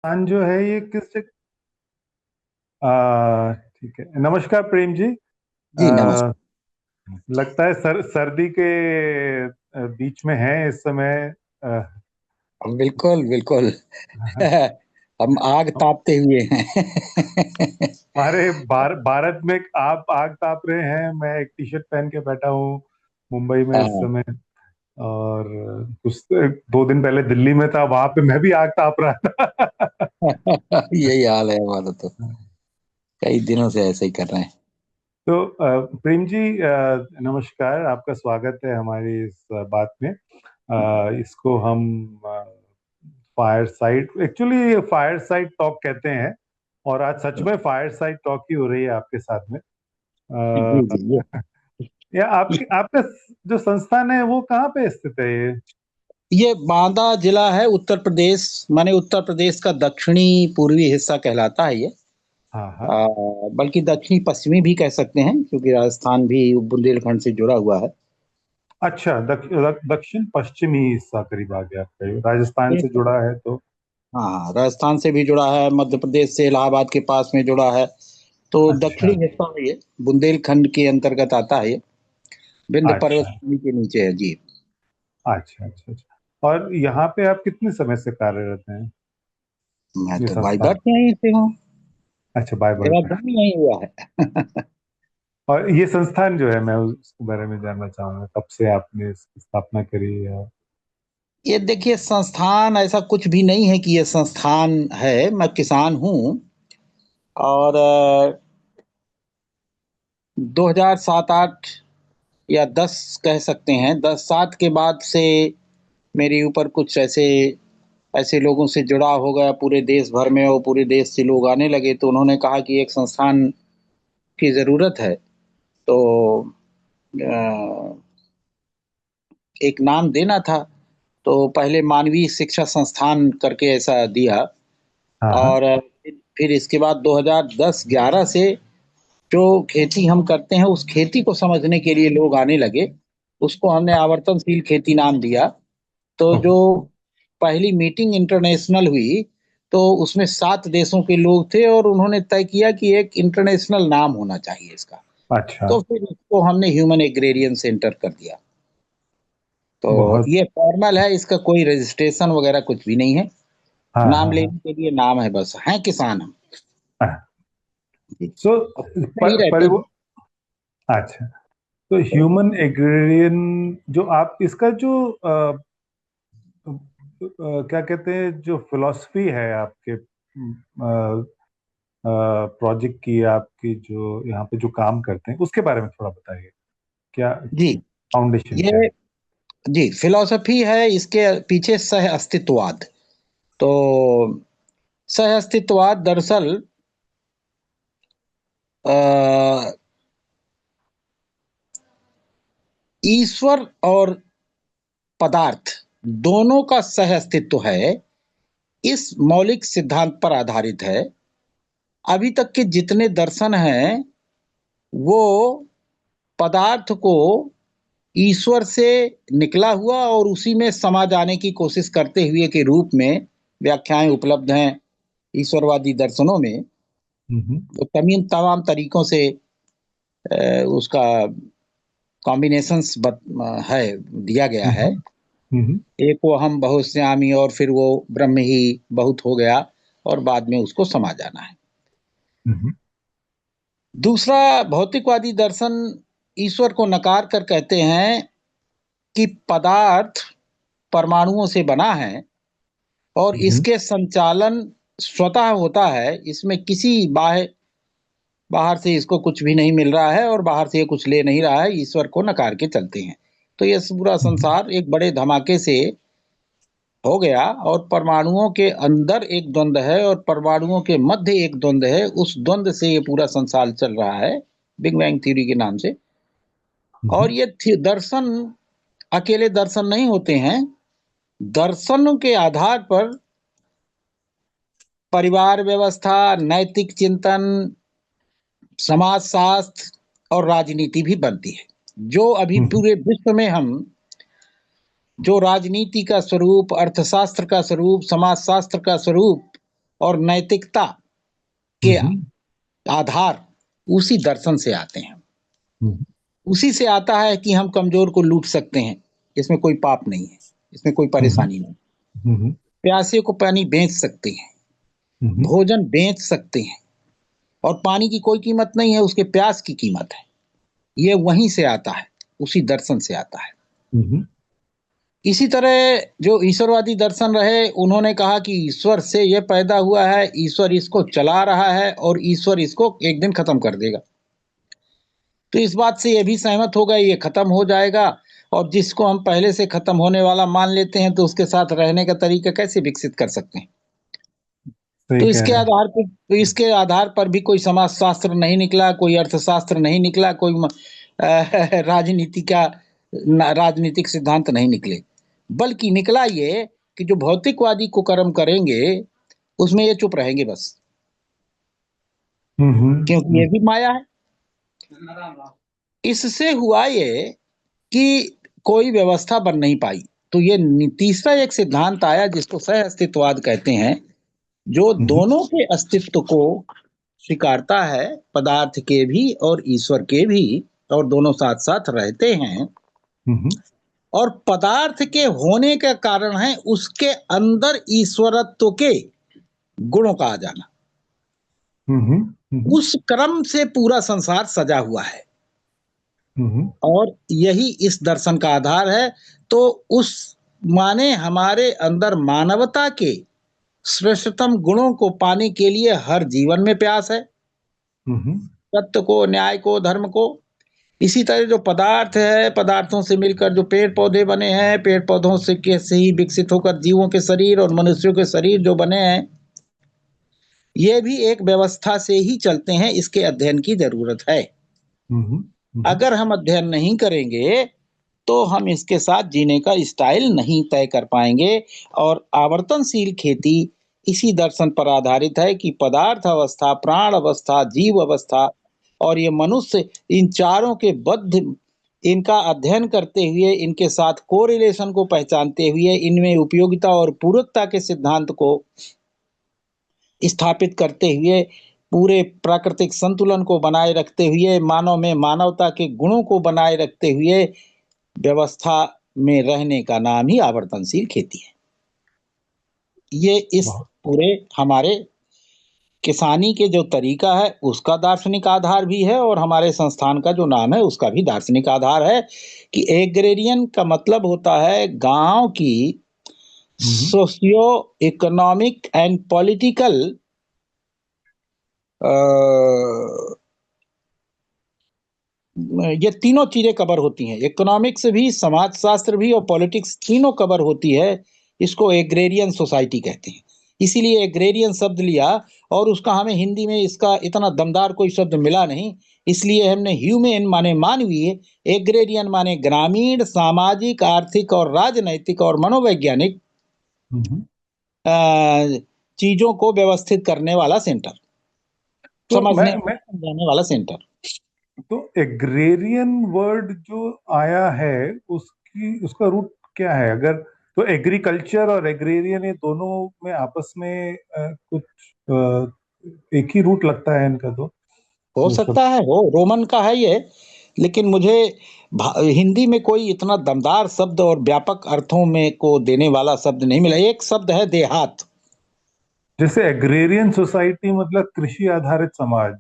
स्थान जो है ये किस ठीक है। नमस्कार प्रेम जी। जी नमस्कार। आ, लगता है सर्दी के बीच में है इस समय। आ, बिल्कुल बिल्कुल। हम आग तापते हुए हैं। अरे भारत में आप आग ताप रहे हैं, मैं एक टी शर्ट पहन के बैठा हूँ मुंबई में इस हाँ, समय। और कुछ 2 दिन पहले दिल्ली में था, वहां पे मैं भी आग ताप रहा था। यही हाल है हमारा तो। कई दिनों से ऐसे ही कर रहे हैं। तो प्रेम जी, नमस्कार, आपका स्वागत है हमारी इस बात में। इसको हम fire side, actually fire side talk कहते हैं। और आज सच में फायर साइड टॉक ही हो रही है आपके साथ में। जी जी अ, या आपकी आपका जो संस्थान है वो कहाँ पे स्थित है ये? ये बांदा जिला है, उत्तर प्रदेश। माने उत्तर प्रदेश का दक्षिणी पूर्वी हिस्सा कहलाता है ये। हाँ हाँ। बल्कि दक्षिणी पश्चिमी भी कह सकते हैं, क्योंकि राजस्थान भी बुंदेलखंड से जुड़ा हुआ है। अच्छा, दक्षिण पश्चिमी हिस्सा करीब आ गया आपका, ये राजस्थान ये से सब- जुड़ा है तो। हाँ, राजस्थान से भी जुड़ा है, मध्य प्रदेश से इलाहाबाद के पास में जुड़ा है। तो अच्छा दक्षिणी हिस्सा में ये बुंदेलखंड के अंतर्गत आता है ये। विंध्य पर्वत अच्छा श्रेणी के नीचे है जी। अच्छा अच्छा अच्छा। और यहाँ पे आप कितने समय से कार्यरत हैं, मैं ये तो बाई बर्थ संस्थान? यहीं से हूँ। अच्छा, बाय मेरा बर्थ। जन्म यहीं हुआ है। और ये संस्थान जो है, मैं उसके बारे में जानना चाहूंगा, कब से आपने इसकी स्थापना करी है? ये देखिए, संस्थान ऐसा कुछ भी नहीं है कि ये संस्थान है। मैं किसान हूँ। और 2007-8 या 10 कह सकते हैं, 10-7 के बाद से मेरे ऊपर कुछ ऐसे ऐसे लोगों से जुड़ाव हो गया पूरे देश भर में, और पूरे देश से लोग आने लगे, तो उन्होंने कहा कि एक संस्थान की ज़रूरत है। तो अ, एक नाम देना था। तो पहले मानवीय शिक्षा संस्थान करके ऐसा दिया। हाँ हाँ। और फिर इसके बाद 2010-11 से जो खेती हम करते हैं, उस खेती को समझने के लिए लोग आने लगे। उसको हमने आवर्तनशील खेती नाम दिया। तो ओह, जो पहली मीटिंग इंटरनेशनल हुई, तो उसमें 7 देशों के लोग थे, और उन्होंने तय किया कि एक इंटरनेशनल नाम होना चाहिए इसका। अच्छा। तो फिर इसको हमने ह्यूमन एग्रेरियन सेंटर कर दिया। तो बहुत। ये फॉर्मल है, इसका कोई रजिस्ट्रेशन वगैरह कुछ भी नहीं है। हाँ नाम हाँ हाँ। लेने के लिए नाम है, बस हैं किसान हम। जी। सो और नहीं रहते परिव हैं। अच्छा, तो तो ह्यूमन एग्रेरियन जो आप इसका जो क्या कहते हैं, जो फिलॉसफी है आपके प्रोजेक्ट की, आपकी जो यहाँ पे जो काम करते हैं उसके बारे में थोड़ा बताइए। क्या जी, फाउंडेशन क्या ये है? जी फिलॉसफी है इसके पीछे, सह अस्तित्ववाद। तो सह अस्तित्ववाद दरअसल अ, ईश्वर और पदार्थ दोनों का सह अस्तित्व है, इस मौलिक सिद्धांत पर आधारित है। अभी तक के जितने दर्शन हैं, वो पदार्थ को ईश्वर से निकला हुआ और उसी में समा जाने की कोशिश करते हुए के रूप में व्याख्याएं उपलब्ध हैं ईश्वरवादी दर्शनों में। हम्म तो तमीम तमाम तरीकों से उसका कॉम्बिनेशंस है, दिया गया है। हम्म हम्म एक वो हम बहुश्यामी, और फिर वो ब्रह्म ही बहुत हो गया, और बाद में उसको समा जाना है। हम्म दूसरा, भौतिकवादी दर्शन ईश्वर को नकार कर कहते हैं कि पदार्थ परमाणुओं से बना है, और हम्म इसके संचालन स्वतः होता है। इसमें किसी बाह्य बाहर से इसको कुछ भी नहीं मिल रहा है, और बाहर से ये कुछ ले नहीं रहा है। ईश्वर को नकार के चलते हैं। तो ये पूरा हम्म संसार एक बड़े धमाके से हो गया, और परमाणुओं के अंदर एक द्वंद्व है, और परमाणुओं के मध्य एक द्वंद्व है। उस द्वंद्व से ये पूरा संसार चल रहा है, बिग बैंग थ्योरी के नाम से। और हम्म ये दर्शन अकेले दर्शन नहीं होते हैं। दर्शनों के आधार पर परिवार व्यवस्था, नैतिक चिंतन, समाजशास्त्र और राजनीति भी बनती है। जो अभी हम्म पूरे विश्व में हम जो राजनीति का स्वरूप, अर्थशास्त्र का स्वरूप, समाजशास्त्र का स्वरूप और नैतिकता के आधार उसी दर्शन से आते हैं। उसी से आता है कि हम कमजोर को लूट सकते हैं, इसमें कोई पाप नहीं है, इसमें कोई परेशानी नहीं। प्यासे को पानी बेच सकते हैं, भोजन बेच सकते हैं, और पानी की कोई कीमत नहीं है, उसके प्यास की कीमत है। ये वहीं से आता है, उसी दर्शन से आता है। इसी तरह जो ईश्वरवादी दर्शन रहे, उन्होंने कहा कि ईश्वर से ये पैदा हुआ है, ईश्वर इसको चला रहा है और ईश्वर इसको एक दिन खत्म कर देगा। तो इस बात से ये भी सहमत हो गए, ये खत्म हो जाएगा, और जिसको हम पहले से खत्म होने वाला मान लेते हैं तो उसके साथ रहने का तरीका कैसे विकसित कर सकते हैं? तो इसके आधार पर भी कोई समाजशास्त्र नहीं निकला, कोई अर्थशास्त्र नहीं निकला, कोई राजनीतिक सिद्धांत नहीं निकले, बल्कि निकला ये कि जो भौतिकवादी कुकर्म करेंगे उसमें ये चुप रहेंगे बस, क्योंकि ये भी माया है। इससे हुआ ये कि कोई व्यवस्था बन नहीं पाई। तो ये तीसरा एक सिद्धांत आया जिसको सह अस्तित्ववाद कहते हैं, जो दोनों के अस्तित्व को स्वीकारता है, पदार्थ के भी और ईश्वर के भी, और दोनों साथ साथ रहते हैं। और पदार्थ के होने का कारण है उसके अंदर ईश्वरत्व के गुणों का आ जाना। उस क्रम से पूरा संसार सजा हुआ है, और यही इस दर्शन का आधार है। तो उस माने हमारे अंदर मानवता के श्रेष्ठतम गुणों को पाने के लिए हर जीवन में प्यास है, सत्य को, न्याय को, धर्म को। इसी तरह जो पदार्थ है, पदार्थों से मिलकर जो पेड़ पौधे बने हैं, पेड़ पौधों से कैसे ही विकसित होकर जीवों के शरीर और मनुष्यों के शरीर जो बने हैं, ये भी एक व्यवस्था से ही चलते हैं। इसके अध्ययन की जरूरत है। अगर हम अध्ययन नहीं करेंगे तो हम इसके साथ जीने का स्टाइल नहीं तय कर पाएंगे। और आवर्तनशील खेती इसी दर्शन पर आधारित है कि पदार्थ अवस्था, प्राण अवस्था, जीव अवस्था और ये मनुष्य, इन चारों के बद्ध, इनका अध्ययन करते हुए, इनके साथ कोरिलेशन को पहचानते हुए, इनमें उपयोगिता और पूरकता के सिद्धांत को स्थापित करते हुए, पूरे प्राकृतिक संतुलन को बनाए रखते हुए, मानव में मानवता के गुणों को बनाए रखते हुए व्यवस्था में रहने का नाम ही आवर्तनशील खेती है। ये इस पूरे हमारे किसानी के जो तरीका है उसका दार्शनिक आधार भी है, और हमारे संस्थान का जो नाम है उसका भी दार्शनिक आधार है कि एग्रेरियन का मतलब होता है गांव की सोशियो इकोनॉमिक एंड पॉलिटिकल ये तीनों चीजें कवर होती हैं, इकोनॉमिक्स भी, समाजशास्त्र भी और पॉलिटिक्स, तीनों कवर होती है। इसको एग्रेरियन सोसाइटी कहते हैं, इसीलिए एग्रेरियन शब्द लिया। और उसका हमें हिंदी में इसका इतना दमदार कोई शब्द मिला नहीं, इसलिए हमने ह्यूमेन माने मानवीय, एग्रेरियन माने ग्रामीण, सामाजिक, आर्थिक और राजनैतिक और मनोवैज्ञानिक चीजों को व्यवस्थित करने वाला सेंटर, तो समझने मैं समझाने वाला सेंटर। तो एग्रेरियन वर्ड जो आया है उसका रूट क्या है? अगर तो एग्रीकल्चर और एग्रेरियन ये दोनों में आपस में कुछ एक ही रूट लगता है इनका, तो हो जो सकता है हो, रोमन का है ये, लेकिन मुझे हिंदी में कोई इतना दमदार शब्द और व्यापक अर्थों में को देने वाला शब्द नहीं मिला। एक शब्द है देहात। जैसे एग्रेरियन सोसाइटी मतलब कृषि आधारित समाज,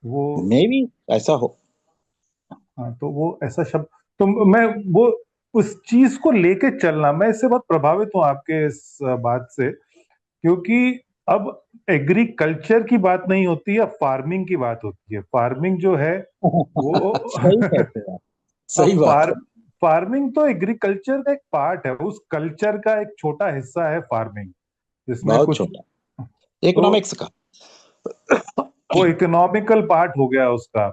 वो मे भी ऐसा हो। हाँ, तो वो ऐसा शब्द, तो मैं वो उस चीज को लेके चलना, मैं इससे बहुत प्रभावित हूँ आपके इस बात से, क्योंकि अब एग्रीकल्चर की बात नहीं होती है, फार्मिंग की बात होती है। फार्मिंग जो है वो सही कहते हैं आप, अब सही बात है। फार्मिंग तो एग्रीकल्चर का एक पार्ट है, उस कल्चर का एक छोटा हिस्सा है फार्मिंग, जिसमें बहुत कुछ छोटा, तो इकोनॉमिक्स का। वो इकोनॉमिकल पार्ट हो गया उसका।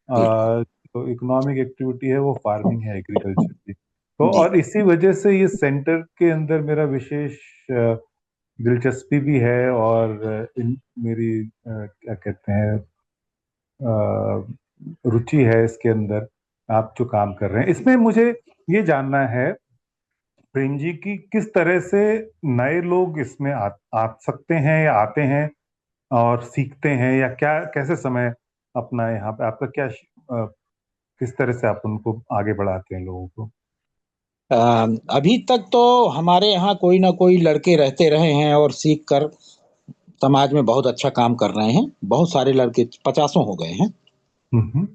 जी तो इकोनॉमिक एक्टिविटी है वो, फार्मिंग है एग्रीकल्चर की। तो जी और इसी वजह से ये सेंटर के अंदर मेरा विशेष दिलचस्पी भी है, और मेरी क्या कहते हैं रुचि है इसके अंदर। आप जो काम कर रहे हैं इसमें, मुझे ये जानना है प्रेम जी की किस तरह से नए लोग इसमें आ सकते हैं या आते हैं और सीखते हैं, या क्या कैसे समय अपना यहाँ पे आपका क्या किस तरह से आप उनको आगे बढ़ाते हैं लोगों को? अ, अभी तक तो हमारे यहाँ कोई ना कोई लड़के रहते रहे हैं और सीख कर समाज में बहुत अच्छा काम कर रहे हैं। बहुत सारे लड़के पचासों हो गए हैं। हम्म।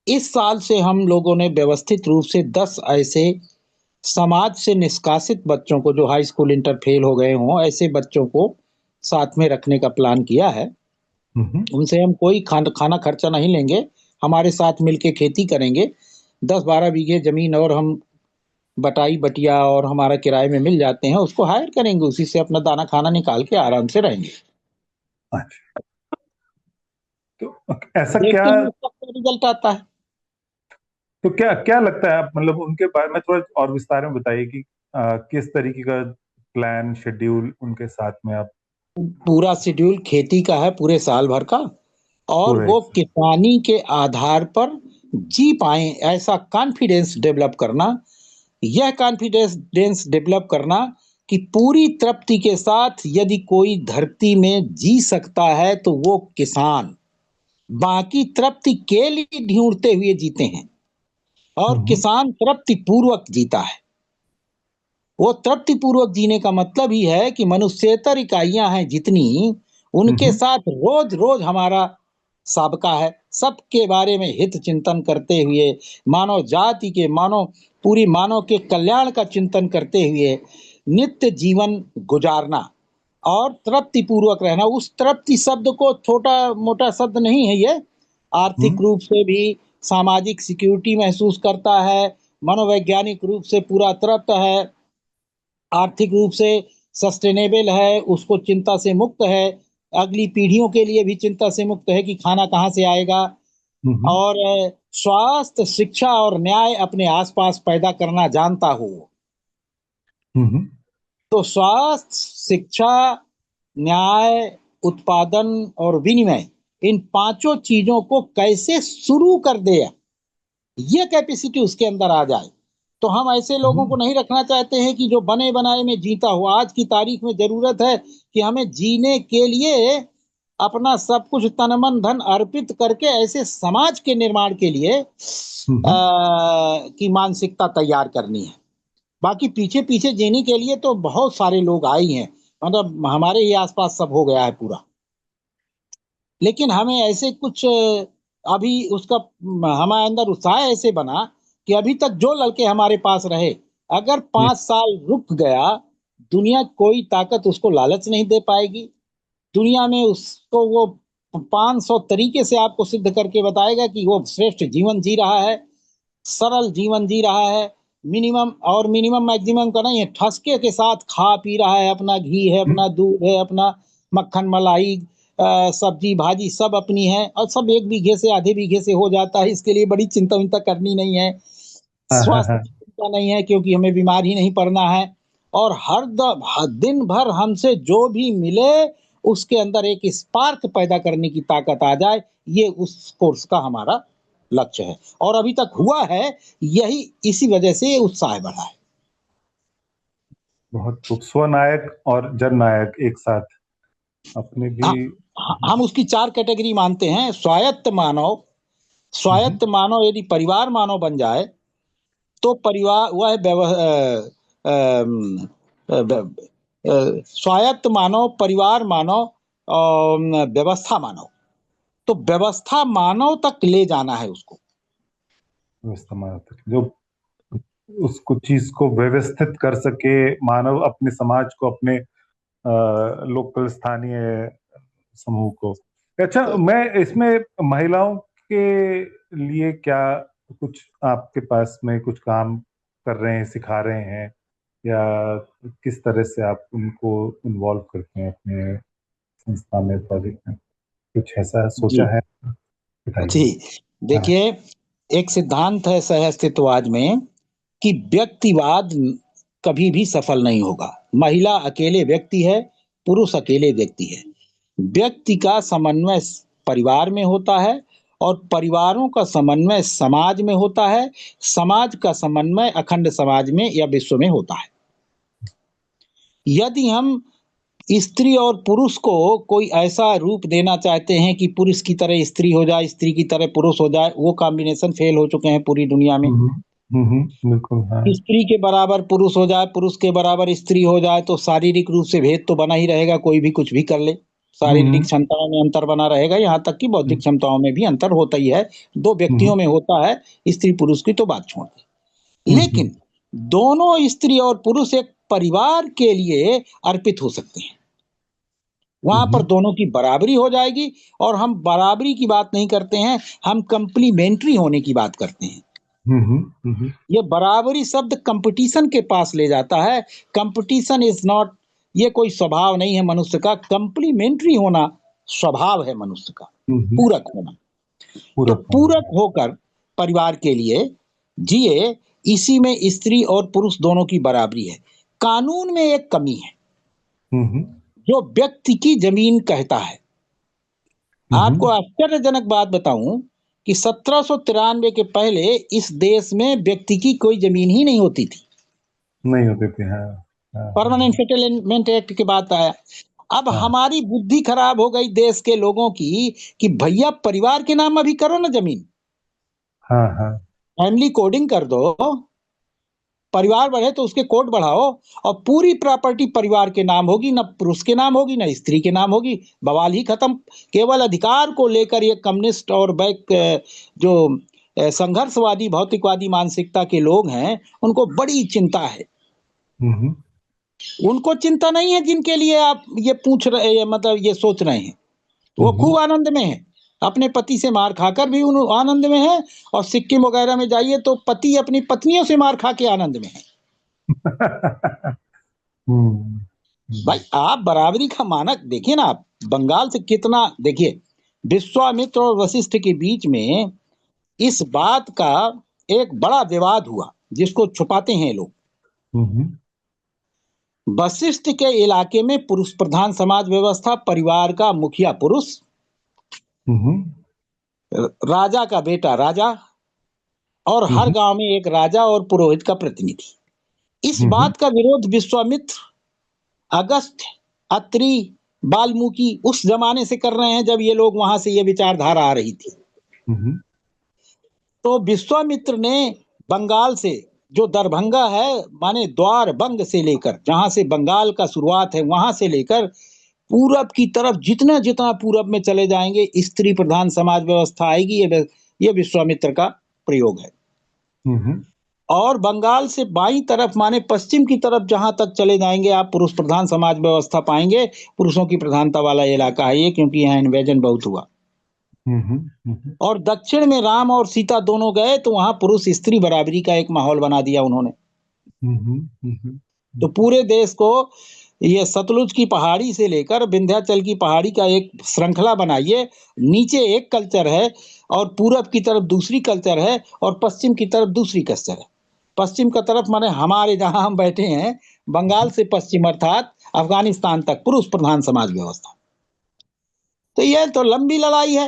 इस साल से हम लोगों ने व्यवस्थित रूप से 10 ऐसे समाज से निष्कासित बच्चों को, जो हाई स्कूल इंटर फेल हो गए हों, ऐसे बच्चों को साथ में रखने का प्लान किया है। हम्म। उनसे हम कोई खाना खर्चा नहीं लेंगे, हमारे साथ मिलके खेती करेंगे। 10-12 बीघे जमीन और हम बटाई बटिया और हमारा किराए में मिल जाते हैं, उसको हायर करेंगे, उसी से अपना दाना खाना निकाल के आराम से रहेंगे। अच्छा, तो ऐसा क्या, देखते हैं उसका क्या रिजल्ट आता है। तो क्या क्या लगता है आप, मतलब उनके बारे में थोड़ा और विस्तार में बताइए कि किस तरीके का प्लान शेड्यूल उनके साथ में आप पूरा शेड्यूल खेती का है, पूरे साल भर का, और पूरे वो किसानी के आधार पर जी पाए ऐसा कॉन्फिडेंस डेवलप करना। यह कॉन्फिडेंस डेवलप करना कि पूरी तृप्ति के साथ यदि कोई धरती में जी सकता है तो वो किसान बाकी तृप्ति के लिए ढूंढते हुए जीते हैं, और हम्म। किसान तृप्ति पूर्वक जीता है। वो तृप्ति पूर्वक जीने का मतलब ही है कि मनुष्येतर इकाइयां हैं जितनी, उनके हम्म। साथ रोज रोज हमारा साबका है। सबके बारे में हित चिंतन करते हुए, मानव जाति के, मानव पूरी मानव के कल्याण का चिंतन करते हुए नित्य जीवन गुजारना और तृप्ति पूर्वक रहना। उस तृप्ति शब्द को छोटा मोटा शब्द नहीं है ये। आर्थिक हम्म। रूप से भी सामाजिक सिक्योरिटी महसूस करता है, मनोवैज्ञानिक रूप से पूरा तृप्त है, आर्थिक रूप से सस्टेनेबल है, उसको चिंता से मुक्त है, अगली पीढ़ियों के लिए भी चिंता से मुक्त है कि खाना कहाँ से आएगा, हम्म। और स्वास्थ्य, शिक्षा और न्याय अपने आसपास पैदा करना जानता हो। हम्म। तो स्वास्थ्य, शिक्षा, न्याय, उत्पादन और विनिमय, इन पांचों चीजों को कैसे शुरू कर दे, ये कैपेसिटी उसके अंदर आ जाए। तो हम ऐसे लोगों को हम्म। नहीं रखना चाहते हैं कि जो बने बनाए में जीता हो। आज की तारीख में जरूरत है कि हमें जीने के लिए अपना सब कुछ तन मन धन अर्पित करके ऐसे समाज के निर्माण के लिए हम्म। की मानसिकता तैयार करनी है। बाकी पीछे पीछे जीने के लिए तो बहुत सारे लोग आए ही हैं, मतलब हमारे ही आसपास सब हो गया है पूरा। लेकिन हमें ऐसे कुछ अभी उसका हमारे अंदर उत्साह ऐसे बना कि अभी तक जो लड़के हमारे पास रहे, अगर 5 साल रुक गया, दुनिया कोई ताकत उसको लालच नहीं दे पाएगी। दुनिया में उसको वो 500 तरीके से आपको सिद्ध करके बताएगा कि वो श्रेष्ठ जीवन जी रहा है, सरल जीवन जी रहा है, मिनिमम और मिनिमम मैक्सिमम का नहीं है, ठसके के साथ खा पी रहा है, अपना घी है, अपना दूध है, अपना मक्खन मलाई, सब्जी भाजी सब अपनी है, और सब 1 बीघे से आधे बीघे से हो जाता है। इसके लिए बड़ी चिंता विंता करनी नहीं है, हाँ हाँ स्वास्थ्य हाँ। की चिंता नहीं है क्योंकि हमें बीमार ही नहीं पड़ना है। और दिन भर हमसे जो भी मिले उसके अंदर एक स्पार्क पैदा करने की ताकत आ जाए, ये उस कोर्स का हमारा लक्ष्य है, और अभी तक हुआ है। यही इसी वजह से ये उत्साह बढ़ा है। बहुत खूब, स्वनायक और जननायक एक साथ अपने भी। हाँ, हम उसकी 4 कैटेगरी मानते हैं। स्वायत्त मानव, हम्म। स्वायत्त मानव यदि परिवार मानव बन जाए तो परिवार वह है स्वायत्त मानव, परिवार मानव और व्यवस्था मानव। तो व्यवस्था मानव तक ले जाना है उसको। इस्तेमाल तक जो उसको चीज को व्यवस्थित कर सके, मानव अपने समाज को, अपने लोकल स्थानीय समूह को। अच्छा, मैं इसमें महिलाओं के लिए क्या कुछ आपके पास में कुछ काम कर रहे हैं, सिखा रहे हैं, या किस तरह से आप उनको इन्वॉल्व करते हैं अपने संस्था में, प्रोजेक्ट में? कुछ ऐसा जी सोचा है? बताइए। जी, हाँ। देखिए, एक सिद्धांत है सह अस्तित्ववाद में कि व्यक्तिवाद कभी भी सफल नहीं होगा। महिला अकेले व्यक्ति है, पुरुष अकेले व्यक्ति है। व्यक्ति का समन्वय परिवार में होता है, और परिवारों का समन्वय समाज में होता है, समाज का समन्वय अखंड समाज में या विश्व में होता है। यदि हम स्त्री और पुरुष को कोई ऐसा रूप देना चाहते हैं कि पुरुष की तरह स्त्री हो जाए, स्त्री की तरह पुरुष हो जाए, वो कॉम्बिनेशन फेल हो चुके हैं पूरी दुनिया में। बिल्कुल, हाँ। स्त्री के बराबर पुरुष हो जाए, पुरुष के बराबर स्त्री हो जाए तो शारीरिक रूप से भेद तो बना ही रहेगा, कोई भी कुछ भी कर ले। शारीरिक हम्म क्षमताओं में अंतर बना रहेगा, यहाँ तक कि बौद्धिक क्षमताओं में भी अंतर होता ही है। दो व्यक्तियों हम्म में होता है, स्त्री पुरुष की तो बात छोड़ दें। हम्म लेकिन दोनों स्त्री और पुरुष एक परिवार के लिए अर्पित हो सकते हैं। वहां पर हम्म दोनों की बराबरी हो जाएगी। और हम बराबरी की बात नहीं करते हैं, हम कंप्लीमेंट्री होने की बात करते हैं। हम्म ये बराबरी शब्द कंपटीशन के पास ले जाता है। कंपटीशन इज नॉट, ये कोई स्वभाव नहीं है मनुष्य का। कंप्लीमेंट्री होना स्वभाव है मनुष्य का, हम्म पूरक होना। तो पूरक होना। पूरक होकर परिवार के लिए जिए, इसी में स्त्री और पुरुष दोनों की बराबरी है। कानून में एक कमी है हम्म जो व्यक्ति की जमीन कहता है। आपको हम्म आश्चर्यजनक बात बताऊं कि 1793 के पहले इस देश में व्यक्ति की कोई जमीन ही नहीं होती थी। नहीं होते थे, हाँ। हाँ परमानेंट सेटलमेंट एक्ट के बाद आया। अब हाँ हमारी बुद्धि खराब हो गई देश के लोगों की कि भैया परिवार के नाम अभी करो ना जमीन, हाँ हाँ फैमिली कोडिंग कर दो, परिवार बढ़े तो उसके कोड बढ़ाओ, और पूरी प्रॉपर्टी परिवार के नाम होगी, ना पुरुष के नाम होगी ना स्त्री के नाम होगी। बवाल ही खत्म। केवल अधिकार को लेकर ये कम्युनिस्ट और बैक जो संघर्षवादी भौतिकवादी मानसिकता के लोग हैं, उनको बड़ी चिंता है। हम्म उनको चिंता नहीं है जिनके लिए आप ये पूछ रहे, मतलब ये सोच रहे हैं। वो हम्म खूब आनंद में है, अपने पति से मार खाकर भी उन आनंद में है। और सिक्किम वगैरह में जाइए तो पति अपनी पत्नियों से मार खा के आनंद में है। हम्म भाई आप बराबरी का मानक देखिए ना, आप बंगाल से कितना देखिए, विश्वामित्र और वशिष्ठ के बीच में इस बात का एक बड़ा विवाद हुआ जिसको छुपाते हैं लोग। हम्म वशिष्ठ के इलाके में पुरुष प्रधान समाज व्यवस्था, परिवार का मुखिया पुरुष, हम्म राजा का बेटा राजा, और हर हम्म गांव में एक राजा और पुरोहित का प्रतिनिधि। इस हम्म बात का विरोध विश्वामित्र, अगस्त्य, अत्रि, वाल्मीकि उस जमाने से कर रहे हैं जब ये लोग वहां से ये विचारधारा आ रही थी। हम्म तो विश्वामित्र ने बंगाल से, जो दरभंगा है माने द्वार बंग से लेकर, जहां से बंगाल का शुरुआत है वहां से लेकर पूरब की तरफ जितना जितना पूरब में चले जाएंगे स्त्री प्रधान समाज व्यवस्था आएगी। ये विश्वामित्र का प्रयोग है। हम्म और बंगाल से बाईं तरफ माने पश्चिम की तरफ जहां तक चले जाएंगे आप पुरुष प्रधान समाज व्यवस्था पाएंगे। पुरुषों की प्रधानता वाला इलाका है ये, क्योंकि यहाँ इन्वेजन बहुत हुआ। हम्म और दक्षिण में राम और सीता दोनों गए तो वहां पुरुष स्त्री बराबरी का एक माहौल बना दिया उन्होंने। हम्म तो पूरे देश को ये सतलुज की पहाड़ी से लेकर विंध्याचल की पहाड़ी का एक श्रृंखला बनाइए। नीचे एक कल्चर है और पूरब की तरफ दूसरी कल्चर है और पश्चिम की तरफ दूसरी कल्चर है। पश्चिम का तरफ माने हमारे जहां हम बैठे हैं, बंगाल से पश्चिम अर्थात अफगानिस्तान तक पुरुष प्रधान समाज व्यवस्था। तो यह तो लंबी लड़ाई है।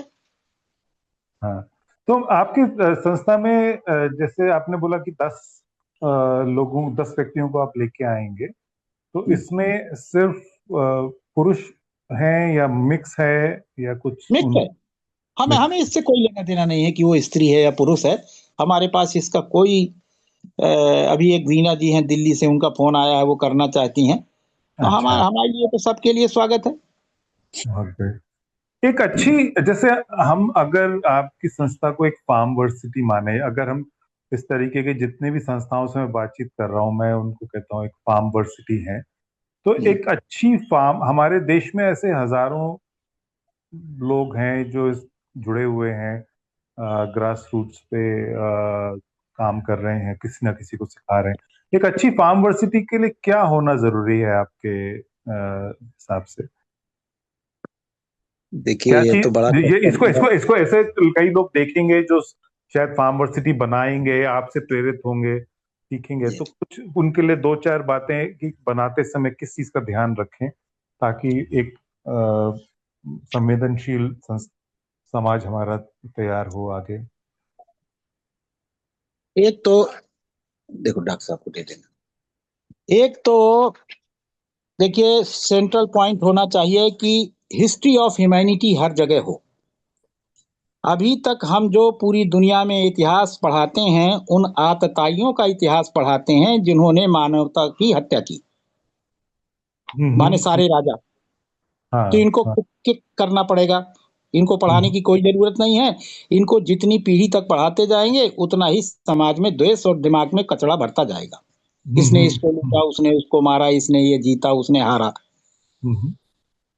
हाँ। तो आपकी संस्था में जैसे आपने बोला कि 10 व्यक्तियों को आप लेके आएंगे, तो इसमें सिर्फ पुरुष हैं या मिक्स है या कुछ मिक्स उन है। हमें मिक्स? हमें इससे कोई लेना देना नहीं है कि वो स्त्री है या पुरुष है। हमारे पास इसका कोई अभी एक वीना जी हैं दिल्ली से, उनका फोन आया है, वो करना चाहती हैं। तो अच्छा। हमारे हमारे लिए तो सबके लिए स्वागत है। बहुत बढ़िया। एक अच्छी, जैसे हम अगर आपकी संस्था को एक फार्म वर्सिटी माने, अगर हम इस तरीके के जितने भी संस्थाओं से मैं बातचीत कर रहा हूँ, मैं उनको कहता हूँ एक फार्म वर्सिटी है, तो एक अच्छी फार्म, हमारे देश में ऐसे हजारों लोग हैं जो जुड़े हुए हैं, ग्रास रूट्स पे काम कर रहे हैं, किसी ना किसी को सिखा रहे हैं। एक अच्छी फार्म वर्सिटी के लिए क्या होना जरूरी है आपके हिसाब से? देखिए क्या ये तो बड़ा चीज, ये इसको क्वेश्चन है। इसको इसको ऐसे कई लोग देखेंगे जो शायद फार्म वर्सिटी बनाएंगे, आपसे प्रेरित होंगे, सीखेंगे, तो कुछ उनके लिए दो चार बातें कि बनाते समय किस चीज का ध्यान रखें ताकि एक संवेदनशील समाज हमारा तैयार हो आगे। एक तो देखो, डॉक्टर साहब को दे देना। एक तो देखिए, सेंट्रल पॉइंट होना चाहिए कि हिस्ट्री ऑफ ह्यूमैनिटी हर जगह हो। अभी तक हम जो पूरी दुनिया में इतिहास पढ़ाते हैं, उन आतताइयों का इतिहास पढ़ाते हैं जिन्होंने मानवता की हत्या की, माने हम्म। सारे राजा। तो हाँ इनको हाँ। किक करना पड़ेगा। इनको पढ़ाने हम्म की कोई जरूरत नहीं है। इनको जितनी पीढ़ी तक पढ़ाते जाएंगे उतना ही समाज में द्वेष और दिमाग में कचड़ा बढ़ता जाएगा। इसने इसको लूटा, उसने उसको मारा, इसने ये जीता, उसने हारा। हम्म।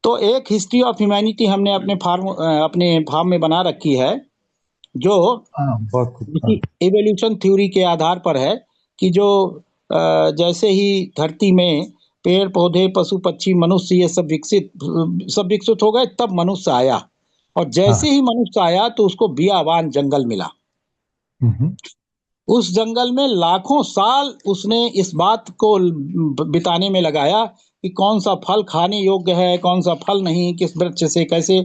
तो एक हिस्ट्री ऑफ ह्यूमैनिटी हमने अपने फार्म में बना रखी है, जो हाँ बहुत खूब। इसी हाँ। इवोल्यूशन थ्योरी के आधार पर है कि जो जैसे ही धरती में पेड़ पौधे पशु पक्षी मनुष्य ये सब विकसित हो गए, तब मनुष्य आया। और हाँ। जैसे ही मनुष्य आया तो उसको बियाबान जंगल मिला। हम्म उस जंगल में लाखों साल उसने इस बात को बिताने में लगाया कि कौन सा फल खाने योग्य है, कौन सा फल नहीं, किस वृक्ष से कैसे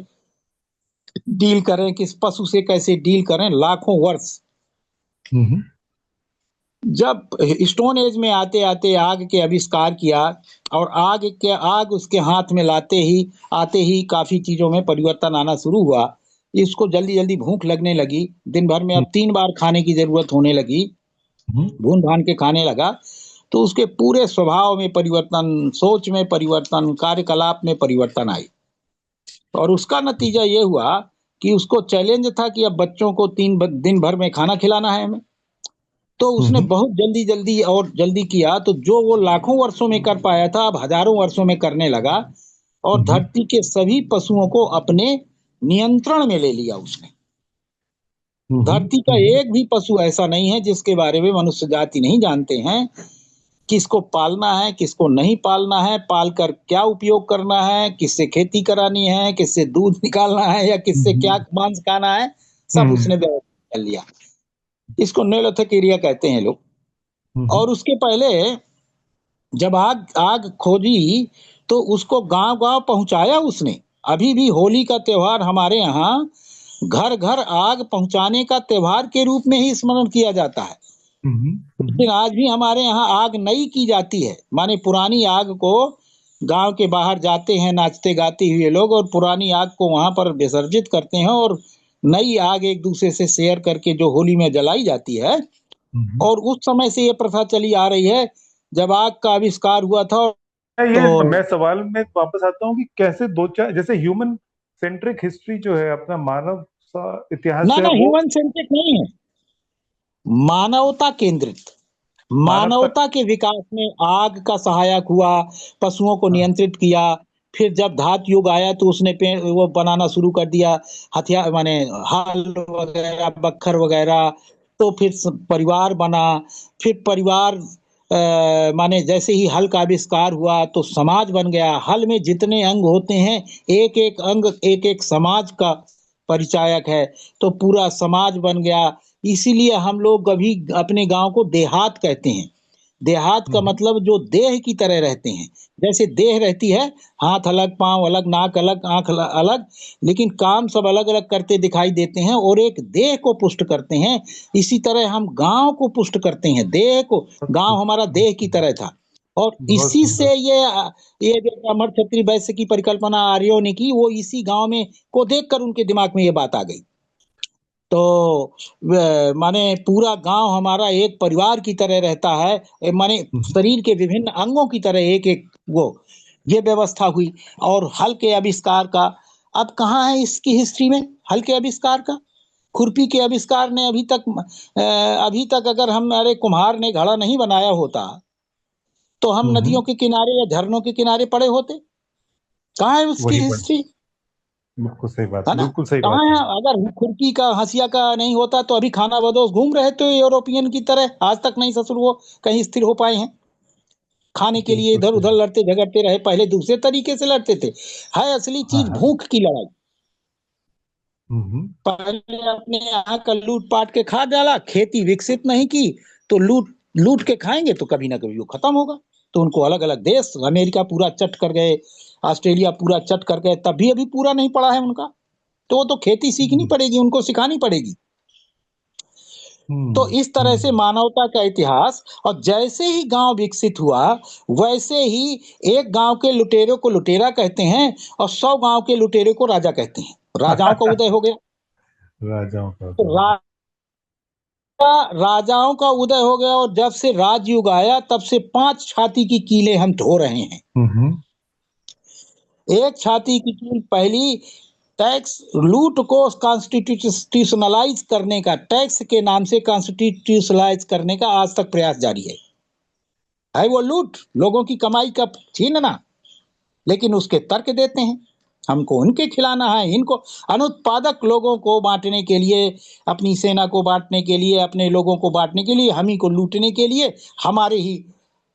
डील करें, किस पशु से कैसे डील करें, लाखों वर्ष। हम्म जब स्टोन एज में आते आते आग के आविष्कार किया, और आग उसके हाथ में आते ही काफी चीजों में परिवर्तन आना शुरू हुआ। इसको जल्दी जल्दी भूख लगने लगी, दिन भर में अब 3 बार खाने की जरूरत होने लगी, हम्म भून भान के खाने लगा। तो उसके पूरे स्वभाव में परिवर्तन, सोच में परिवर्तन, कार्यकलाप में परिवर्तन आई। और उसका नतीजा ये हुआ कि उसको चैलेंज था कि अब बच्चों को दिन भर में खाना खिलाना है हमें। तो उसने हम्म बहुत जल्दी जल्दी और जल्दी किया, तो जो वो लाखों वर्षों में कर पाया था अब हजारों वर्षों में करने लगा। और हम्म धरती के सभी पशुओं को अपने नियंत्रण में ले लिया उसने। धरती का हम्म एक भी पशु ऐसा नहीं है जिसके बारे में मनुष्य जाति नहीं जानते हैं, किसको पालना है, किसको नहीं पालना है, पालकर क्या उपयोग करना है, किससे खेती करानी है, किससे दूध निकालना है, या किससे क्या हम्म मांस खाना है, सब हम्म उसने व्यवस्था कर लिया। इसको नेलोथेकेरिया कहते हैं लोग। हम्म और उसके पहले जब आग आग खोजी तो उसको गांव गांव पहुंचाया उसने। अभी भी होली का त्योहार हमारे यहाँ घर घर आग पहुंचाने का त्योहार के रूप में ही स्मरण किया जाता है। हम्म लेकिन आज भी हमारे यहाँ आग नई की जाती है, माने पुरानी आग को गांव के बाहर जाते हैं नाचते गाते हुए लोग, और पुरानी आग को वहां पर विसर्जित करते हैं, और नई आग एक दूसरे से शेयर करके जो होली में जलाई जाती है। हम्म। और उस समय से ये प्रथा चली आ रही है, जब आग का आविष्कार हुआ था। ये तो मैं सवाल में वापस आता हूँ कि कैसे दो चार जैसे ह्यूमन सेंट्रिक हिस्ट्री जो है अपना मानव इतिहास ना जो है ना, वो ह्यूमन सेंट्रिक नहीं है, मानवता केंद्रित। मानवता। मानवता के विकास में आग का सहायक हुआ, पशुओं को हाँ। नियंत्रित किया। फिर जब धातु युग आया तो उसने वो बनाना शुरू कर दिया, हथियार माने हल वगैरह, बख्तर वगैरह। तो फिर परिवार बना। फिर परिवार माने जैसे ही हल का आविष्कार हुआ तो समाज बन गया। हल में जितने अंग होते हैं, एक एक अंग एक एक समाज का परिचायक है। तो पूरा समाज बन गया। इसीलिए हम लोग अभी अपने गांव को देहात कहते हैं। देहात का हम्म मतलब जो देह की तरह रहते हैं। जैसे देह रहती है, हाथ अलग, पांव अलग, नाक अलग, आंख अलग, लेकिन काम सब अलग अलग करते दिखाई देते हैं और एक देह को पुष्ट करते हैं। इसी तरह हम गांव को पुष्ट करते हैं, देह को। बहुत गांव खूब। हमारा बहुत देह की सुंदर। तरह था। और बहुत इसी सुंदर। से ये जो ब्राह्मण क्षत्रिय वैश्य की परिकल्पना आर्यों ने की, वो इसी गांव में को देखकर उनके दिमाग में ये बात आ गई। तो माने पूरा गांव हमारा एक परिवार की तरह रहता है, माने हम्म शरीर के विभिन्न अंगों की तरह एक एक वो, ये व्यवस्था हुई। और हल के आविष्कार का अब कहाँ है इसकी हिस्ट्री में, हल के आविष्कार का। खुरपी के आविष्कार ने अभी तक अगर हमारे कुम्हार ने घड़ा नहीं बनाया होता तो हम हम्म। नदियों के किनारे या झरनों के किनारे पड़े होते। कहाँ है उसकी वही बात। हिस्ट्री, बिल्कुल सही बात, है ना। बिल्कुल सही कहाँ बात है, है। अगर खुरपी का हंसिया का नहीं होता तो अभी खाना बदोश घूम रहे थे यूरोपियन की तरह, आज तक नहीं ससुर वो कहीं स्थिर हो पाए हैं। खाने के लिए बिल्कुल इधर सही। उधर लड़ते झगड़ते रहे, पहले दूसरे तरीके से लड़ते थे। है असली हाँ चीज हाँ। भूख की लड़ाई। हम्म पहले अपने यहाँ का लूट पाट के खा डाला, खेती विकसित नहीं की, तो लूट लूट के खाएंगे तो कभी ना कभी वो खत्म होगा। तो उनको अलग अलग देश, अमेरिका पूरा चट कर गए, ऑस्ट्रेलिया पूरा चट कर गए, तब भी अभी पूरा नहीं पड़ा है उनका। तो वो तो खेती सीखनी हम्म पड़ेगी, उनको सिखानी पड़ेगी। तो इस तरह से हम्म। मानवता का इतिहास, और जैसे ही गांव विकसित हुआ, वैसे ही एक गांव के लुटेरों को लुटेरा कहते हैं और 100 गांव के लुटेरे को राजा कहते हैं। राजाओं का उदय हो गया। राजाओं का तो तो। राजाओं का उदय हो गया, और जब से राजयुग आया तब से 5 छाती की कीलें हम ढो रहे हैं। हम्म। एक छाती की कील पहली, टैक्स लूट को कॉन्स्टिट्यूशनलाइज करने का, टैक्स के नाम से कॉन्स्टिट्यूशनलाइज करने का आज तक प्रयास जारी है वो लूट, लोगों की कमाई का छीनना। लेकिन उसके तर्क देते हैं, हमको उनके खिलाना है, इनको अनुत्पादक लोगों को बांटने के लिए, अपनी सेना को बांटने के लिए, अपने लोगों को बांटने के लिए, हम ही को लूटने के लिए हमारे ही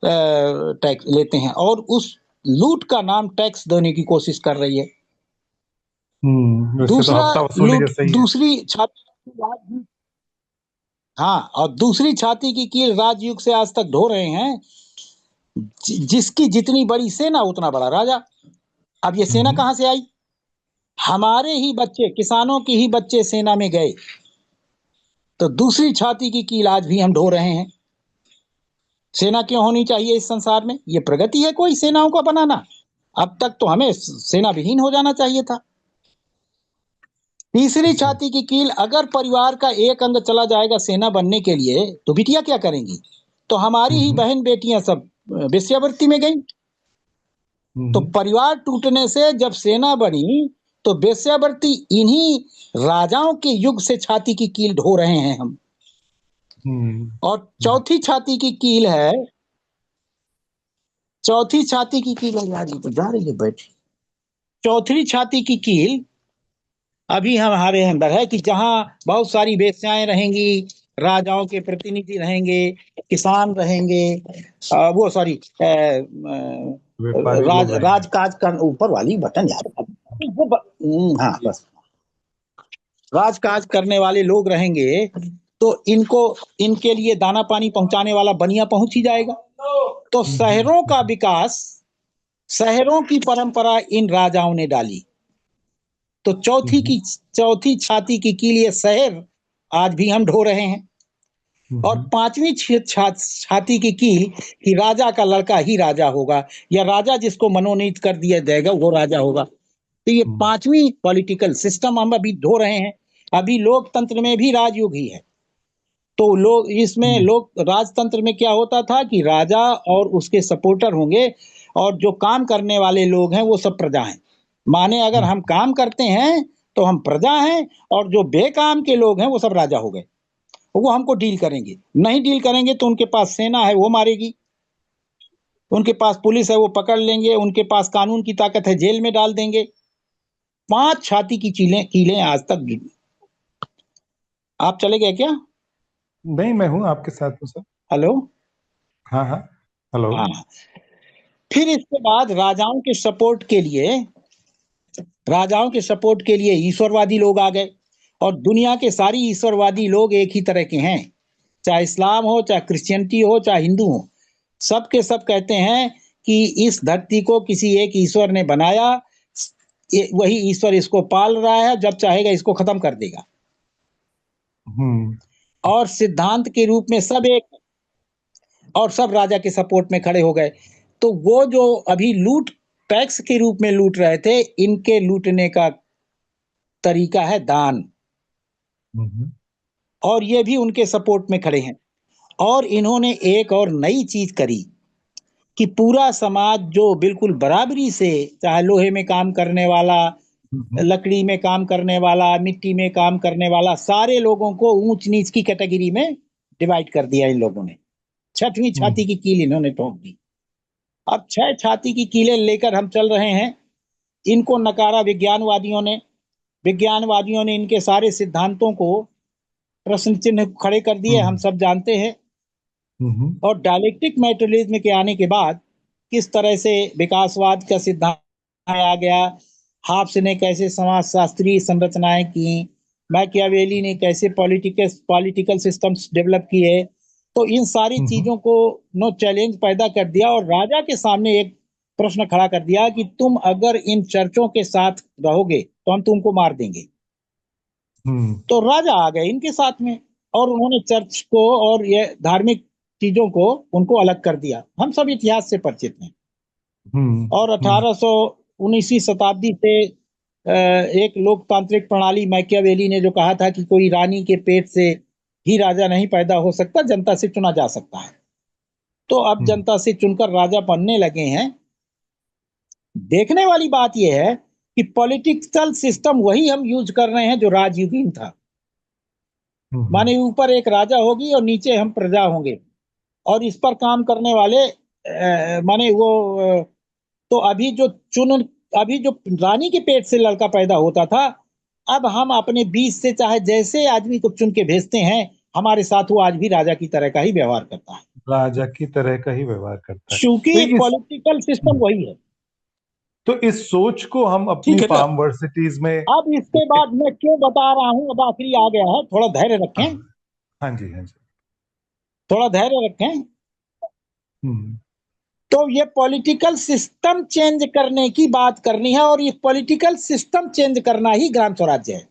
टैक्स लेते हैं, और उस लूट का नाम टैक्स देने की कोशिश कर रही है। वैसे तो दूसरा हफ्ता वसूली लूट, जैसा ही है। दूसरी छाती, हाँ, और दूसरी छाती की कील राजयुग से आज तक ढो रहे हैं। जिसकी जितनी बड़ी सेना उतना बड़ा राजा। अब ये सेना हम्म। कहां से आई? हमारे ही बच्चे, किसानों के ही बच्चे सेना में गए। तो दूसरी छाती की कील आज भी हम ढो रहे हैं। सेना क्यों होनी चाहिए इस संसार में? ये प्रगति है कोई सेनाओं का बनाना? अब तक तो हमें सेना विहीन हो जाना चाहिए था। तीसरी अच्छा। छाती की कील, अगर परिवार का एक अंग चला जाएगा सेना बनने के लिए, तो बिटिया क्या करेंगी? तो हमारी ही हम्म। बहन बेटियां सब वेश्यावृत्ति में गई। तो हम्म। परिवार टूटने से जब सेना बनी, तो वेश्यावृत्ति इन्हीं राजाओं के युग से छाती की कील ढो रहे हैं हम। हम्म। और चौथी छाती की कील है, चौथी छाती की कील है यार, ये तो जा रही है बैठी। चौथी छाती की कील अभी हमारे अंदर है कि जहां बहुत सारी वेश्याएं रहेंगी, राजाओं के प्रतिनिधि रहेंगे, किसान रहेंगे, वो सॉरी, व्यापारी लोग रहेंगे। राजकाज का ऊपर वाली बटन यार, हाँ बस, राजकाज करने वाले लोग रहेंगे, तो इनको, इनके लिए दाना पानी पहुंचाने वाला बनिया पहुंच ही जाएगा। तो शहरों का विकास, शहरों की परंपरा इन राजाओं ने डाली। तो हम्म। चौथी छाती की कील शहर आज भी हम ढो रहे हैं। और हम्म। पांचवी छाती की कील कि राजा का लड़का ही राजा होगा, या राजा जिसको मनोनीत कर दिया जाएगा वो राजा होगा। तो ये हम्म। पांचवी पॉलिटिकल सिस्टम हम अभी ढो रहे हैं। अभी लोकतंत्र में भी राजयोग ही है। तो लोग इसमें, हम्म। लोक राजतंत्र में क्या होता था कि राजा और उसके सपोर्टर होंगे, और जो काम करने वाले लोग हैं वो सब प्रजा हैं। माने अगर हम काम करते हैं तो हम प्रजा हैं, और जो बेकाम के लोग हैं वो सब राजा हो गए। वो हमको डील करेंगे, नहीं डील करेंगे तो उनके पास सेना है वो मारेगी, उनके पास पुलिस है वो पकड़ लेंगे, उनके पास कानून की ताकत है जेल में डाल देंगे। 5 छाती की कीलें आज तक। आप चले गए क्या? नहीं, मैं हूँ आपके साथ हूँ सर। हेलो। हाँ हाँ। हेलो। हाँ, फिर इसके बाद राजाओं के सपोर्ट के लिए ईश्वरवादी लोग आ गए। और दुनिया के सारी ईश्वरवादी लोग एक ही तरह के हैं, चाहे इस्लाम हो, चाहे क्रिश्चियनिटी हो, चाहे हिंदू हो। सब के सब कहते हैं कि इस धरती को किसी एक ईश्वर ने बनाया, वही ईश्वर इसको पाल रहा है, जब चाहेगा इसको खत्म कर देगा। हम्म। और सिद्धांत के रूप में सब एक, और सब राजा के सपोर्ट में खड़े हो गए। तो वो जो अभी लूट, टैक्स के रूप में लूट रहे थे, इनके लूटने का तरीका है दान। हम्म। और ये भी उनके सपोर्ट में खड़े हैं। और इन्होंने एक और नई चीज करी कि पूरा समाज जो बिल्कुल बराबरी से, चाहे लोहे में काम करने वाला, हम्म। लकड़ी में काम करने वाला, मिट्टी में काम करने वाला, सारे लोगों को ऊंच नीच की कैटेगरी में डिवाइड कर दिया इन लोगों ने। छठवीं छाती की कील इन्होंने ठोक दी। अब 6 छाती की कीलें लेकर हम चल रहे हैं। इनको नकारा विज्ञानवादियों ने। विज्ञानवादियों ने इनके सारे सिद्धांतों को प्रश्न चिन्ह खड़े कर दिए, हम हम्म। सब जानते हैं। हम्म। और डायलेक्टिक मेटेरियलिज्म के आने के बाद किस तरह से विकासवाद का सिद्धांत आ गया, हाब्स ने कैसे समाजशास्त्रीय संरचनाएं की, मैकियावेली ने कैसे पॉलिटिकल पॉलिटिकल सिस्टम्स डेवलप किए। तो इन सारी हम्म। चीजों को नो चैलेंज पैदा कर दिया, और राजा के सामने एक प्रश्न खड़ा कर दिया कि तुम अगर इन चर्चों के साथ रहोगे तो हम तुमको मार देंगे। हम्म। तो राजा आ गए इनके साथ में। और उन्होंने चर्च को और ये धार्मिक चीजों को उनको अलग कर दिया। हम सब इतिहास से परिचित हैं। और 19वीं शताब्दी से एक लोकतांत्रिक प्रणाली मैकियावेली ने जो कहा था कि कोई रानी के पेट से ही राजा नहीं पैदा हो सकता, जनता से चुना जा सकता है। तो अब जनता से चुनकर राजा बनने लगे हैं। देखने वाली बात यह है कि पॉलिटिकल सिस्टम वही हम यूज कर रहे हैं जो राजयुगीन था। माने ऊपर एक राजा होगी और नीचे हम प्रजा होंगे, और इस पर काम करने वाले माने वो तो अभी जो रानी के पेट से लड़का पैदा होता था, अब हम अपने बीच से चाहे जैसे आदमी को चुन के भेजते हैं, हमारे साथ वो आज भी राजा की तरह का ही व्यवहार करता है। राजा की तरह का ही व्यवहार करता है। क्योंकि पॉलिटिकल सिस्टम वही है। तो इस सोच को हम अपनी ठीक है ना? फार्म वर्सिटीज में। अब इसके बाद मैं क्यों बता रहा हूं, अब आखिरी आ गया है, थोड़ा धैर्य रखें। हाँ जी, हाँ जी। थोड़ा धैर्य रखें। तो ये पॉलिटिकल सिस्टम चेंज करने की बात करनी है, और ये पॉलिटिकल सिस्टम चेंज करना ही ग्राम स्वराज्य है।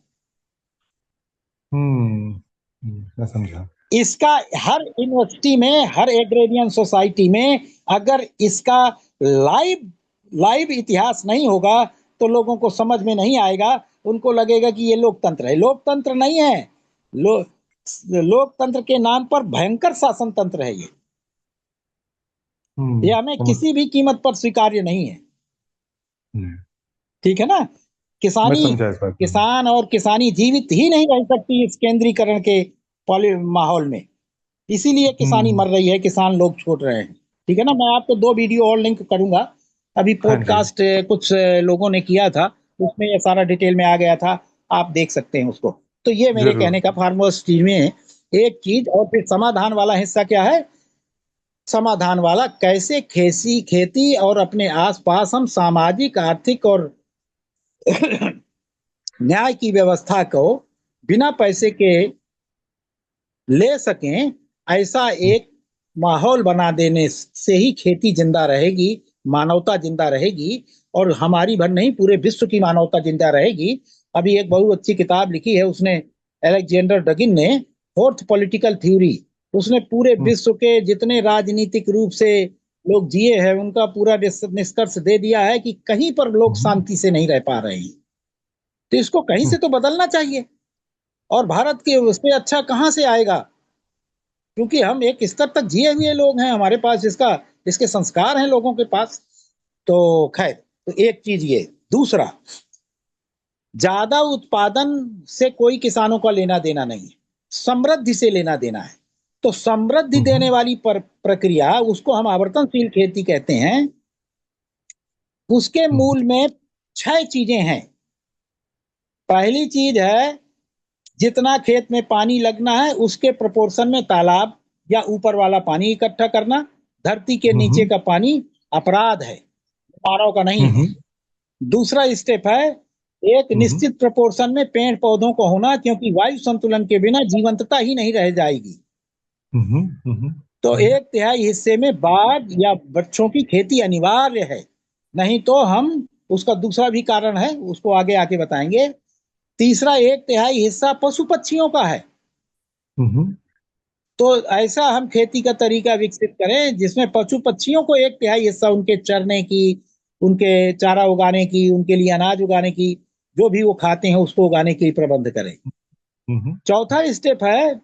मैं समझा। इसका हर यूनिवर्सिटी में, हर एग्रेरियन सोसाइटी में अगर इसका लाइव इतिहास नहीं होगा तो लोगों को समझ में नहीं आएगा। उनको लगेगा कि ये लोकतंत्र है। लोकतंत्र नहीं है। लोकतंत्र के नाम पर भयंकर शासन तंत्र है ये हमें किसी भी कीमत पर स्वीकार्य नहीं है। ठीक है ना? मैं समझा इस बात को। किसान और किसानी जीवित ही नहीं रह सकती इस केंद्रीकरण के माहौल में। इसीलिए किसानी मर रही है, किसान लोग छोड़ रहे हैं। ठीक है ना? मैं आपको 2 वीडियो और लिंक करूंगा। अभी पॉडकास्ट कुछ लोगों ने किया था, उसमें ये सारा डिटेल में आ गया था, आप देख सकते हैं उसको। तो ये मेरे कहने का फार्मर्स में एक चीज। और फिर समाधान वाला हिस्सा क्या है? समाधान वाला कैसे खेती और अपने आसपास हम सामाजिक, आर्थिक और न्याय की व्यवस्था को बिना पैसे के ले सकें, ऐसा एक माहौल बना देने से ही खेती जिंदा रहेगी, मानवता जिंदा रहेगी, और हमारी भर नहीं पूरे विश्व की मानवता जिंदा रहेगी। अभी एक बहुत अच्छी किताब लिखी है उसने, अलेक्जेंडर डगिन ने, फोर्थ पॉलिटिकल थ्योरी। उसने पूरे विश्व के जितने राजनीतिक रूप से लोग जिए हैं उनका पूरा निष्कर्ष दे दिया है कि कहीं पर लोग शांति से नहीं रह पा रहे हैं। तो इसको कहीं से तो बदलना चाहिए, और भारत के उससे अच्छा कहां से आएगा? क्योंकि हम एक स्तर तक जिए हुए लोग हैं, हमारे पास इसके संस्कार हैं लोगों के पास। तो खैर, तो एक चीज ये। दूसरा, ज्यादा उत्पादन से कोई किसानों का लेना देना नहीं है, समृद्धि से लेना देना है। तो समृद्धि देने वाली प्रक्रिया, उसको हम आवर्तनशील खेती कहते हैं। उसके मूल में 6 चीजें हैं। पहली चीज है, जितना खेत में पानी लगना है उसके प्रोपोर्शन में तालाब या ऊपर वाला पानी इकट्ठा करना। धरती के नीचे का पानी अपराध है, मानव का नहीं है। दूसरा स्टेप है, एक निश्चित प्रोपोर्शन में पेड़ पौधों को होना, क्योंकि वायु संतुलन के बिना जीवंतता ही नहीं रह जाएगी। तो 1/3 हिस्से में बाग या वृक्षों की खेती अनिवार्य है, नहीं तो हम, उसका दूसरा भी कारण है, उसको आगे आके बताएंगे। तीसरा, 1/3 हिस्सा पशु पक्षियों का है। तो ऐसा हम खेती का तरीका विकसित करें जिसमें पशु पक्षियों को 1/3 हिस्सा उनके चरने की, उनके चारा उगाने की, उनके लिए अनाज उगाने की, जो भी वो खाते हैं उसको उगाने के लिए प्रबंध करें। चौथा स्टेप है,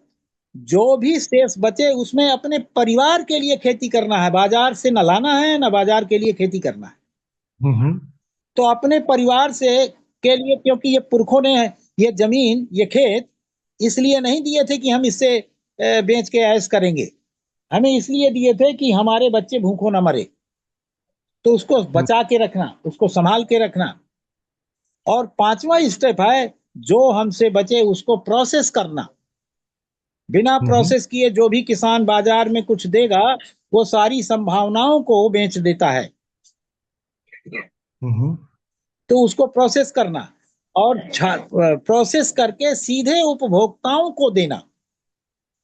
जो भी शेष बचे उसमें अपने परिवार के लिए खेती करना है, बाजार से न लाना है, न बाजार के लिए खेती करना है। तो अपने परिवार से के लिए, क्योंकि ये पुरखों ने ये जमीन, ये खेत इसलिए नहीं दिए थे कि हम इससे बेच के ऐश करेंगे, हमें इसलिए दिए थे कि हमारे बच्चे भूखों न मरे। तो उसको बचा के रखना, उसको संभाल के रखना। और 5वां स्टेप है, जो हमसे बचे उसको प्रोसेस करना। बिना प्रोसेस किए जो भी किसान बाजार में कुछ देगा, वो सारी संभावनाओं को बेच देता है। तो उसको प्रोसेस करना, और प्रोसेस करके सीधे उपभोक्ताओं को देना,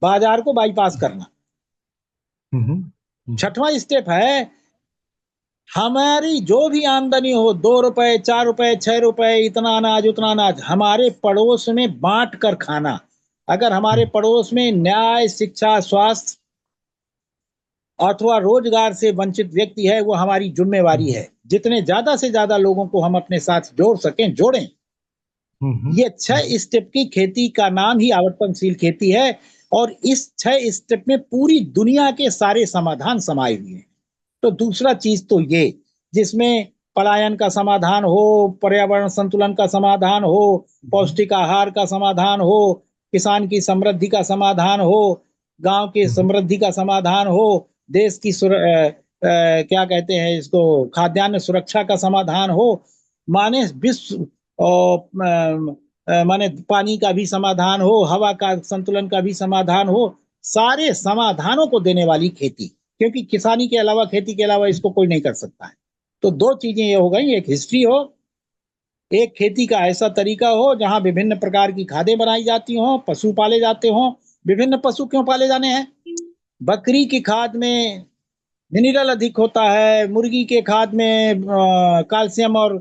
बाजार को बाईपास करना। 6वां स्टेप है, हमारी जो भी आमदनी हो, 2 रुपए, 4 रुपए, 6 रुपए, इतना अनाज उतना अनाज, हमारे पड़ोस में बांट कर खाना। अगर हमारे पड़ोस में न्याय, शिक्षा, स्वास्थ्य अथवा रोजगार से वंचित व्यक्ति है, वो हमारी जिम्मेवारी है। जितने ज्यादा से ज्यादा लोगों को हम अपने साथ जोड़ सकें, जोड़ें। ये 6 स्टेप की खेती का नाम ही आवर्तनशील खेती है, और इस 6 स्टेप में पूरी दुनिया के सारे समाधान समाये हुए हैं। तो दूसरा चीज तो ये, जिसमें पलायन का समाधान हो, पर्यावरण संतुलन का समाधान हो, पौष्टिक आहार का समाधान हो, किसान की समृद्धि का समाधान हो, गांव की समृद्धि का समाधान हो, देश की क्या कहते हैं इसको, खाद्यान्न सुरक्षा का समाधान हो, माने विश्व माने पानी का भी समाधान हो, हवा का संतुलन का भी समाधान हो, सारे समाधानों को देने वाली खेती, क्योंकि किसानी के अलावा, खेती के अलावा इसको कोई नहीं कर सकता है। तो 2 चीजें ये हो गई, एक हिस्ट्री हो, एक खेती का ऐसा तरीका हो जहां विभिन्न प्रकार की खादें बनाई जाती हो, पशु पाले जाते हो। विभिन्न पशु क्यों पाले जाने हैं? बकरी की खाद में मिनरल अधिक होता है, मुर्गी के खाद में कैल्शियम और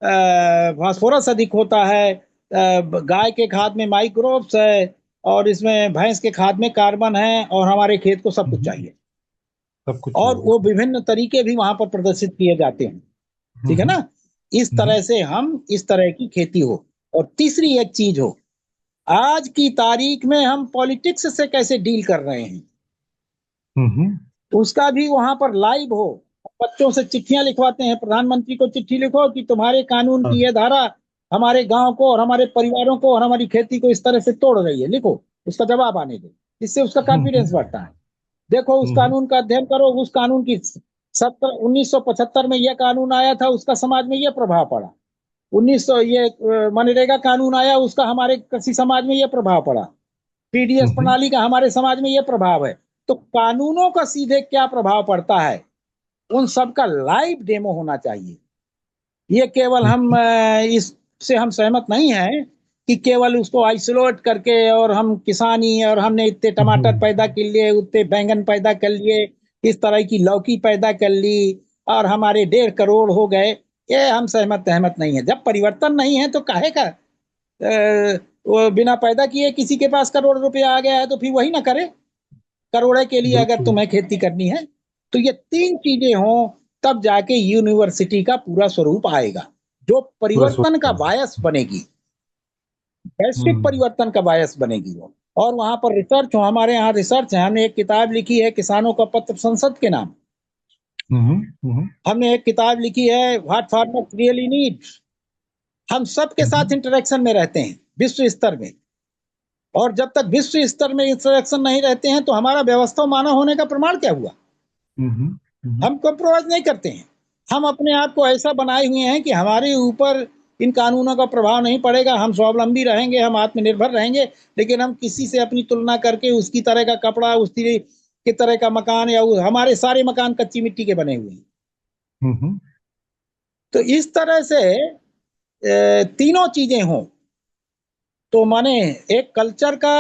फास्फोरस अधिक होता है, गाय के खाद में माइक्रोब्स है, और इसमें भैंस के खाद में कार्बन है, और हमारे खेत को सब कुछ चाहिए। सब कुछ और चाहिए। वो विभिन्न तरीके भी वहां पर प्रदर्शित किए जाते हैं, ठीक है ना। इस तरह से हम इस तरह की खेती हो। और तीसरी एक चीज हो, आज की तारीख में हम पॉलिटिक्स से कैसे डील कर रहे हैं, उसका भी वहां पर लाइव हो। बच्चों से चिट्ठियां लिखवाते हैं, प्रधानमंत्री को चिट्ठी लिखो कि तुम्हारे कानून की यह धारा हमारे गांव को और हमारे परिवारों को और हमारी खेती को इस तरह से तोड़ रही है, लिखो, उसका जवाब आने दो। इससे उसका कॉन्फिडेंस बढ़ता है। देखो, उस कानून का अध्ययन करो, उस कानून की 1975 में यह कानून आया था, उसका समाज में यह प्रभाव पड़ा। 1900 ये मनरेगा कानून आया, उसका हमारे कृषि समाज में यह प्रभाव पड़ा। पीडीएस प्रणाली का हमारे समाज में यह प्रभाव है। तो कानूनों का सीधे क्या प्रभाव पड़ता है, उन सब का लाइव डेमो होना चाहिए। ये केवल हम इससे हम सहमत नहीं हैं कि केवल उसको आइसोलेट करके, और हम किसानी, और हमने इतने टमाटर पैदा कर लिए, उतने बैंगन पैदा कर लिए, इस तरह की लौकी पैदा कर ली, और हमारे 1.5 करोड़ हो गए, ये हम सहमत नहीं है। जब परिवर्तन नहीं है तो काहे का वो बिना पैदा किए किसी के पास करोड़ रुपया आ गया है तो फिर वही ना करे। करोड़े के लिए अगर तुम्हें खेती करनी है, तो ये 3 चीजें हों, तब जाके यूनिवर्सिटी का पूरा स्वरूप आएगा, जो परिवर्तन का बायस बनेगी, वैश्विक परिवर्तन का बायस बनेगी वो। और वहां पर रिसर्च हो, हमारे यहाँ रिसर्च है। हमने एक किताब लिखी है, किसानों का पत्र संसद के नाम। हमने एक किताब लिखी है, व्हाट फार्मर्स रियली नीड। हम सबके साथ इंटरेक्शन में रहते हैं विश्व स्तर में, और जब तक विश्व स्तर में इंटरेक्शन नहीं रहते हैं तो हमारा व्यवस्था मानव होने का प्रमाण क्या हुआ? हम कंप्रोमाइज नहीं करते हैं। हम अपने आप को ऐसा बनाए हुए हैं कि हमारे ऊपर इन कानूनों का प्रभाव नहीं पड़ेगा, हम स्वावलंबी रहेंगे, हम आत्मनिर्भर रहेंगे, लेकिन हम किसी से अपनी तुलना करके उसकी तरह का कपड़ा, उसकी की तरह का मकान, या हमारे सारे मकान कच्ची मिट्टी के बने हुए हैं। तो इस तरह से तीनों चीजें हों, तो माने एक कल्चर का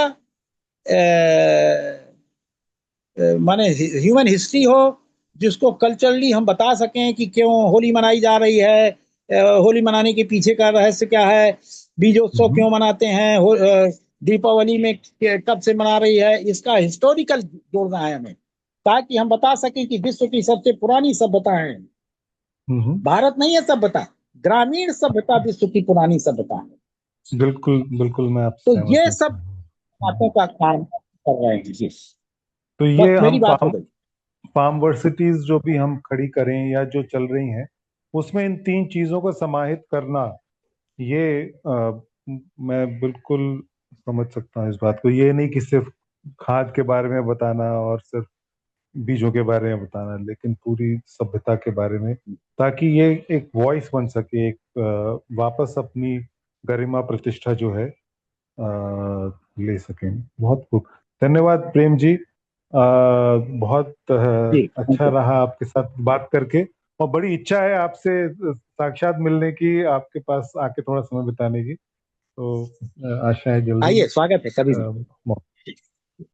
माने ह्यूमन हिस्ट्री हो, जिसको कल्चरली हम बता सकें कि क्यों होली मनाई जा रही है, होली मनाने के पीछे का रहस्य क्या है, बीजोत्सव क्यों मनाते हैं, दीपावली में कब से मना रही है, इसका हिस्टोरिकल जोड़ना है हमें, ताकि हम बता सकें कि विश्व की सबसे पुरानी सभ्यता है, भारत नहीं है सभ्यता, ग्रामीण सभ्यता विश्व की पुरानी सभ्यता है। बिल्कुल बिल्कुल, मैं आपसे तो ये सब बातों का काम कर रहे हैं जी। तो ये बस मेरी बात हो गई। फार्म वर्सिटीज जो भी हम खड़ी करें या जो चल रही हैं, उसमें इन 3 चीजों को समाहित करना, ये मैं बिल्कुल समझ सकता हूँ इस बात को। ये नहीं कि सिर्फ खाद के बारे में बताना और सिर्फ बीजों के बारे में बताना, लेकिन पूरी सभ्यता के बारे में, ताकि ये एक वॉइस बन सके, एक वापस अपनी गरिमा प्रतिष्ठा जो है ले सकें। बहुत खूब, धन्यवाद प्रेम जी। बहुत अच्छा रहा आपके साथ बात करके, और बड़ी इच्छा है आपसे साक्षात मिलने की, आपके पास आके थोड़ा समय बिताने की। तो आशा है जल्दी आइए, स्वागत है कभी भी।